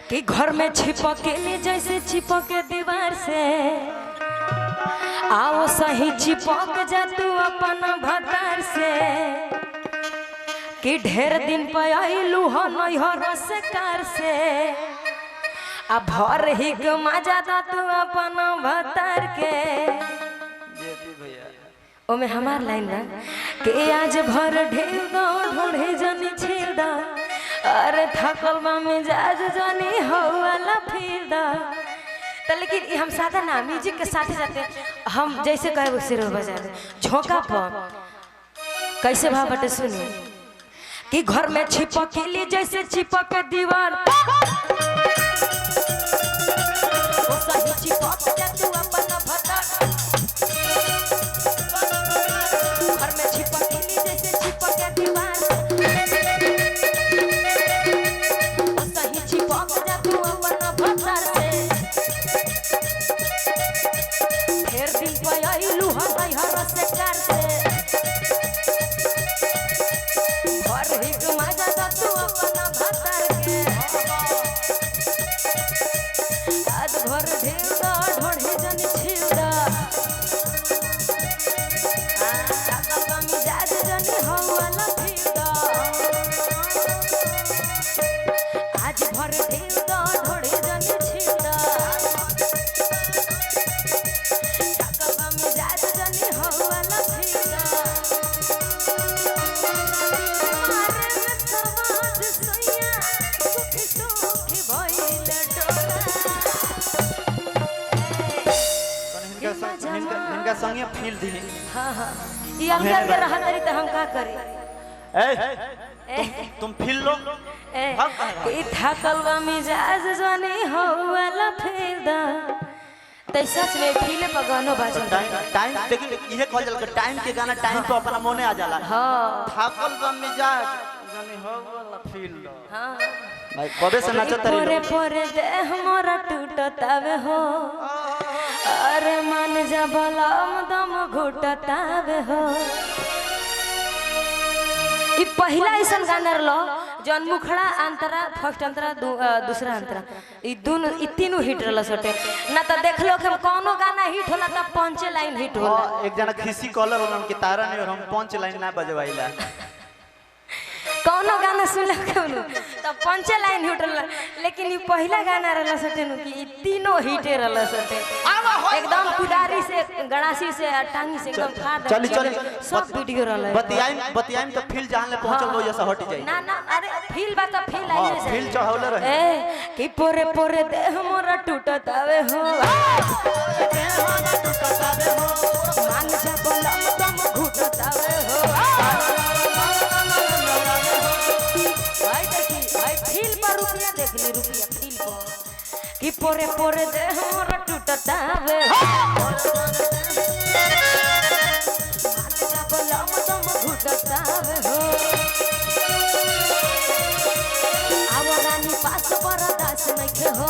कि घर में छिपके जैसे चिपके दीवार से आओ सही चिपक जा तू अपन भतार से कि ढेर दिन पे आइलू हो नैहर से कार से आ भर ही मजा दा तू अपन भतार के ओमे हमार लाइन ना कि आज भर ढेर दो ढोढ़े जनी छेड़ दा अरे थकल में जाज जनी हो वाला फिर दा तो लेकिन हम सादा ना म्यूजिक के साथ जाते हम जैसे कहे वो सिर बजा दे झोंका पर कैसे भाव बटे सुनिए कि घर में छिपक लिए जैसे चिपक दीवार वो सही चिपक जा तू अपन भतार घर में छिपक लिए जैसे चिपक दीवार वो सही चिपक जा तू अपन भतार से ढेर दिन पे आइलू हर हर से कार से भर ही मजा दा तू अपन भतार के आज भर ढेर दा ढोढ़े जनी छिड़ दा आ मिजाज जनी हो वाला फिर दा आज भर ढेर दा ढोढ़े जनी छिड़ दा मिजाज जनी हो वाला फिर दा इनका संगे फील दी। हाँ हाँ ये हम क्या कर रहा तरी तो हम क्या करें तुम फील लो कि थकल मिजाज जनी हो वाला फिर दा तैसा में फीले पर गानो बाजल टाइम देखिए ये कहल जाला टाइम के गाना टाइम पे अपना मोने आ जाला। हां थकल मिजाज जनी हो वाला फील लो। हां भाई कबे से नाचत तरी पोरे पोरे दे हमरा टूटतावे हो अरे मन जा बलम दम घुटतावे हो ई पहला ऐसा गाना रलो जौन मुखड़ा अंतरा फर्स्ट अंतरा दूसरा अंतरा ई दोनों ई तीनों हिट रहल सटे ना त देख लो कि कोनो गाना हिट होला त पंच लाइन हिट होला। एक जना खिसी कॉलर होला उनके तारा नहीं और हम पंच लाइन ना बजवाइला कोनो गाना सुनला कोनो त पंच लाइन हिट होला लेकिन ई पहला गाना रहल सटे नु कि ई तीनों हिट रहल सटे एकदम कुदारी से गड़ासी से टांगी से एकदम फाड़ चली चली सब वीडियो रहल बतियाई तो फील जान ले पहुंचल लो जैसा हट जाई ना ना अरे फील बा त फील आई है फील चढ़ौले रहे ए कि पोरे पोरे देह मोरा टूटतावे हो मान जा बलम दम घुटतावे हो भाई देखी भाई फील पर रुपया देख ली रुपया फील पर कि पोरे पोरे देह मोरा टूटतावे मान जा बलम दम घुटतावे हो आवरानी पास बरदास नइखे हो